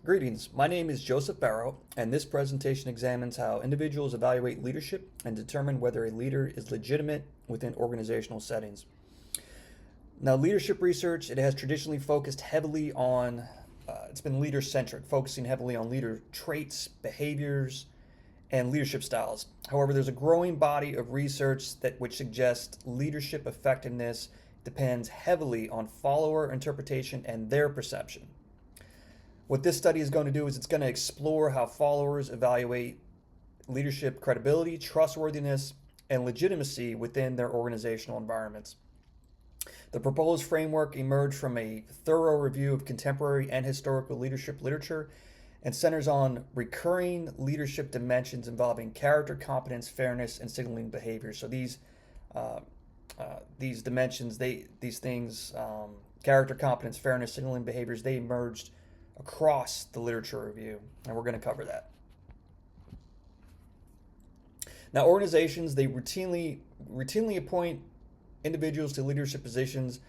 Greetings, my name is Joseph Barrow, and this presentation examines how individuals evaluate leadership and determine whether a leader is legitimate within organizational settings. Now, leadership research, it has traditionally focused heavily on, it's been leader-centric, focusing heavily on leader traits, behaviors, and leadership styles. However, there's a growing body of research which suggests leadership effectiveness depends heavily on follower interpretation and their perception. What this study is going to do is it's going to explore how followers evaluate leadership credibility, trustworthiness, and legitimacy within their organizational environments. The proposed framework emerged from a thorough review of contemporary and historical leadership literature and centers on recurring leadership dimensions involving character, competence, fairness, and signaling behaviors. So these dimensions, these things, character, competence, fairness, signaling behaviors, they emerged across the literature review, and we're going to cover that. Now, organizations, they routinely appoint individuals to leadership positions,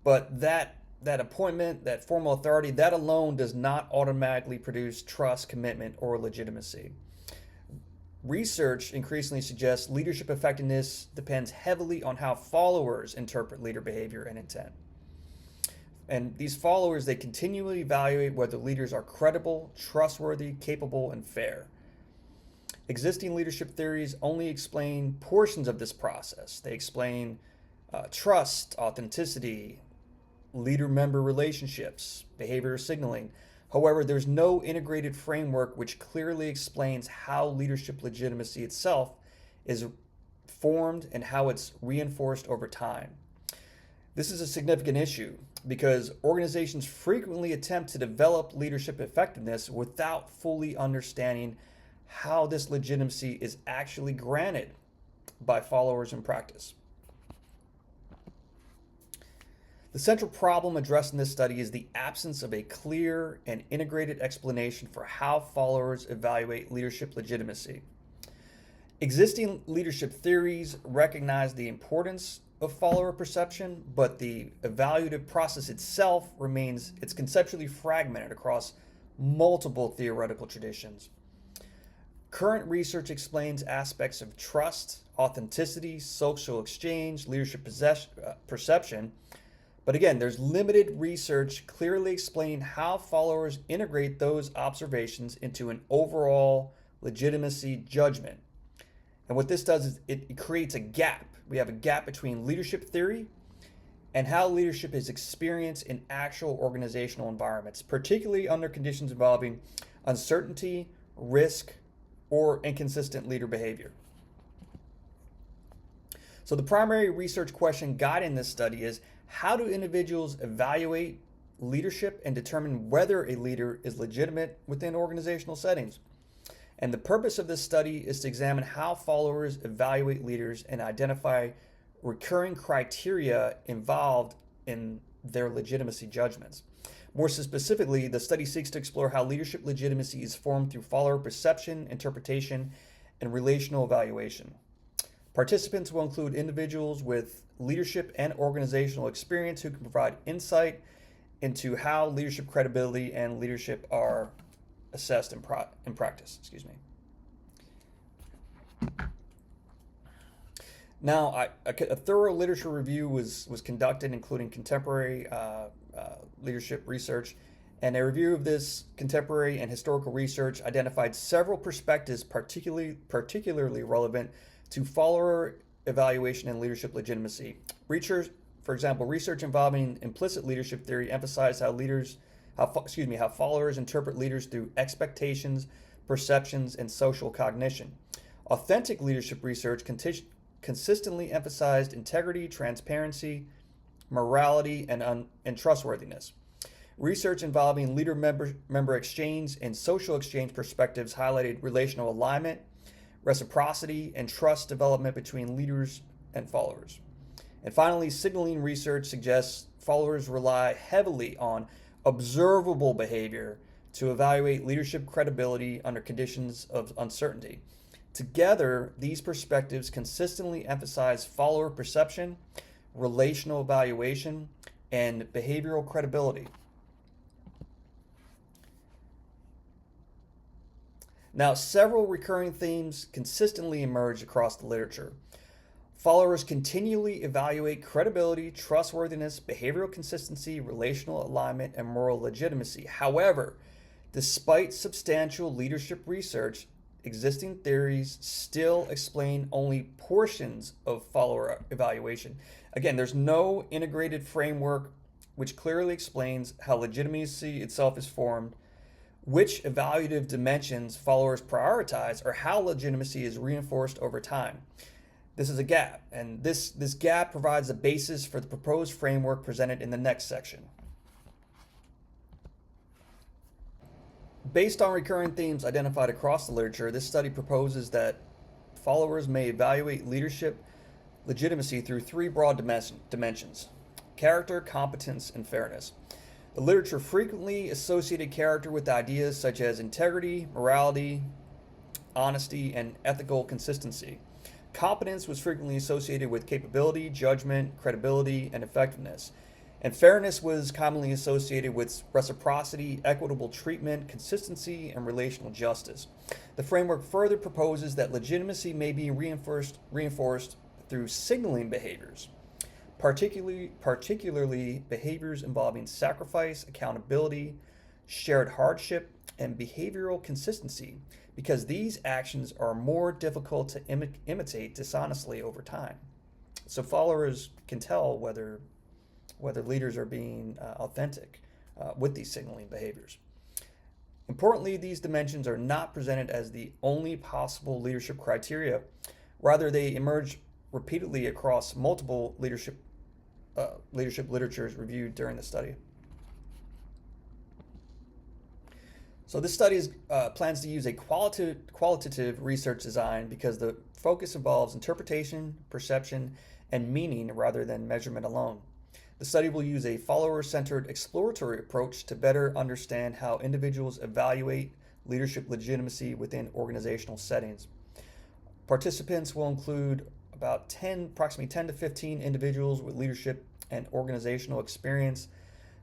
but that appointment, that formal authority, that alone does not automatically produce trust, commitment, or legitimacy. Research increasingly suggests leadership effectiveness depends heavily on how followers interpret leader behavior and intent. And these followers, they continually evaluate whether leaders are credible, trustworthy, capable, and fair. Existing leadership theories only explain portions of this process. They explain trust, authenticity, leader-member relationships, behavior signaling. However, there's no integrated framework which clearly explains how leadership legitimacy itself is formed and how it's reinforced over time. This is a significant issue because organizations frequently attempt to develop leadership effectiveness without fully understanding how this legitimacy is actually granted by followers in practice. The central problem addressed in this study is the absence of a clear and integrated explanation for how followers evaluate leadership legitimacy. Existing leadership theories recognize the importance of follower perception, but the evaluative process itself it's conceptually fragmented across multiple theoretical traditions. Current research explains aspects of trust, authenticity, social exchange, leadership perception, but again, there's limited research clearly explaining how followers integrate those observations into an overall legitimacy judgment. And what this does is it creates a gap. We have a gap between leadership theory and how leadership is experienced in actual organizational environments, particularly under conditions involving uncertainty, risk, or inconsistent leader behavior. So the primary research question guiding this study is, how do individuals evaluate leadership and determine whether a leader is legitimate within organizational settings? And the purpose of this study is to examine how followers evaluate leaders and identify recurring criteria involved in their legitimacy judgments. More specifically, the study seeks to explore how leadership legitimacy is formed through follower perception, interpretation, and relational evaluation. Participants will include individuals with leadership and organizational experience who can provide insight into how leadership credibility and leadership are assessed in practice. Now, a thorough literature review was conducted, including contemporary leadership research, and a review of this contemporary and historical research identified several perspectives particularly relevant to follower evaluation and leadership legitimacy. Research, for example, research involving implicit leadership theory emphasized how followers interpret leaders through expectations, perceptions, and social cognition. Authentic leadership research consistently emphasized integrity, transparency, morality, and trustworthiness. Research involving leader-member exchange and social exchange perspectives highlighted relational alignment, reciprocity, and trust development between leaders and followers. And finally, signaling research suggests followers rely heavily on observable behavior to evaluate leadership credibility under conditions of uncertainty. Together, these perspectives consistently emphasize follower perception, relational evaluation, and behavioral credibility. Now, several recurring themes consistently emerge across the literature. Followers continually evaluate credibility, trustworthiness, behavioral consistency, relational alignment, and moral legitimacy. However, despite substantial leadership research, existing theories still explain only portions of follower evaluation. Again, there's no integrated framework which clearly explains how legitimacy itself is formed, which evaluative dimensions followers prioritize, or how legitimacy is reinforced over time. This is a gap, and this gap provides a basis for the proposed framework presented in the next section. Based on recurring themes identified across the literature, this study proposes that followers may evaluate leadership legitimacy through three broad dimensions: character, competence, and fairness. The literature frequently associated character with ideas such as integrity, morality, honesty, and ethical consistency. Competence was frequently associated with capability, judgment, credibility, and effectiveness. And fairness was commonly associated with reciprocity, equitable treatment, consistency, and relational justice. The framework further proposes that legitimacy may be reinforced through signaling behaviors, particularly behaviors involving sacrifice, accountability, shared hardship, and behavioral consistency, because these actions are more difficult to imitate dishonestly over time. So followers can tell whether leaders are being authentic with these signaling behaviors. Importantly, these dimensions are not presented as the only possible leadership criteria. Rather, they emerge repeatedly across multiple leadership literatures reviewed during the study. So this study plans to use a qualitative research design because the focus involves interpretation, perception, and meaning rather than measurement alone. The study will use a follower-centered exploratory approach to better understand how individuals evaluate leadership legitimacy within organizational settings. Participants will include approximately 10 to 15 individuals with leadership and organizational experience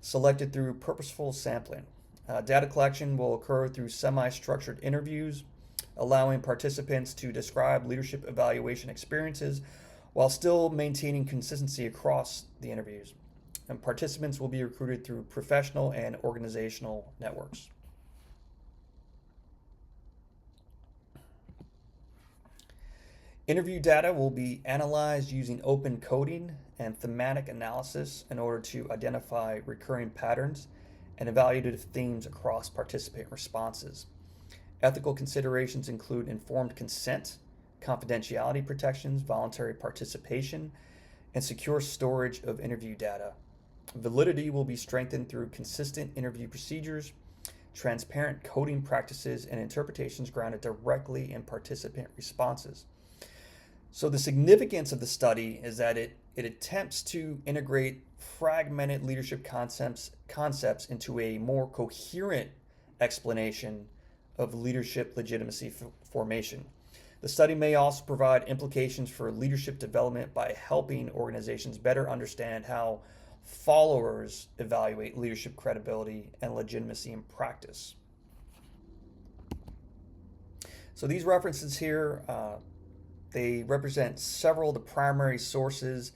selected through purposeful sampling. Data collection will occur through semi-structured interviews, allowing participants to describe leadership evaluation experiences while still maintaining consistency across the interviews. And participants will be recruited through professional and organizational networks. Interview data will be analyzed using open coding and thematic analysis in order to identify recurring patterns and evaluative themes across participant responses. Ethical considerations include informed consent, confidentiality protections, voluntary participation, and secure storage of interview data. Validity will be strengthened through consistent interview procedures, transparent coding practices, and interpretations grounded directly in participant responses. So the significance of the study is that it attempts to integrate fragmented leadership concepts into a more coherent explanation of leadership legitimacy formation. The study may also provide implications for leadership development by helping organizations better understand how followers evaluate leadership credibility and legitimacy in practice. So these references here, they represent several of the primary sources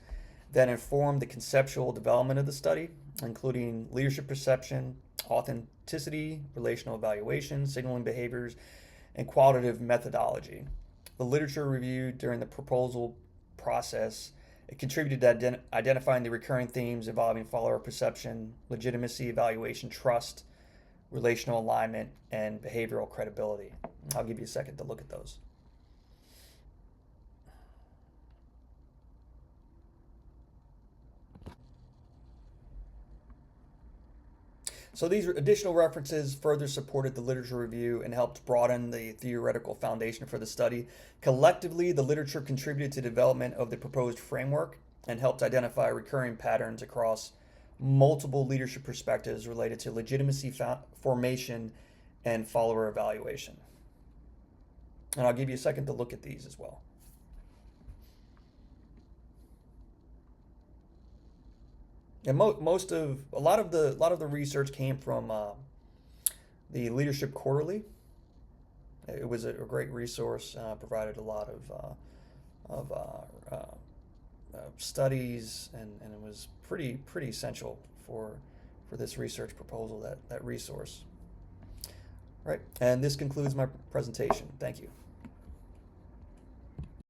that inform the conceptual development of the study, including leadership perception, authenticity, relational evaluation, signaling behaviors, and qualitative methodology. The literature reviewed during the proposal process, it contributed to identifying the recurring themes involving follower perception, legitimacy, evaluation, trust, relational alignment, and behavioral credibility. I'll give you a second to look at those. So these additional references further supported the literature review and helped broaden the theoretical foundation for the study. Collectively, the literature contributed to the development of the proposed framework and helped identify recurring patterns across multiple leadership perspectives related to legitimacy formation and follower evaluation. And I'll give you a second to look at these as well. And a lot of the research came from the Leadership Quarterly. It was a great resource, provided a lot of studies, and it was pretty essential for this research proposal, that resource. Right, and this concludes my presentation. Thank you.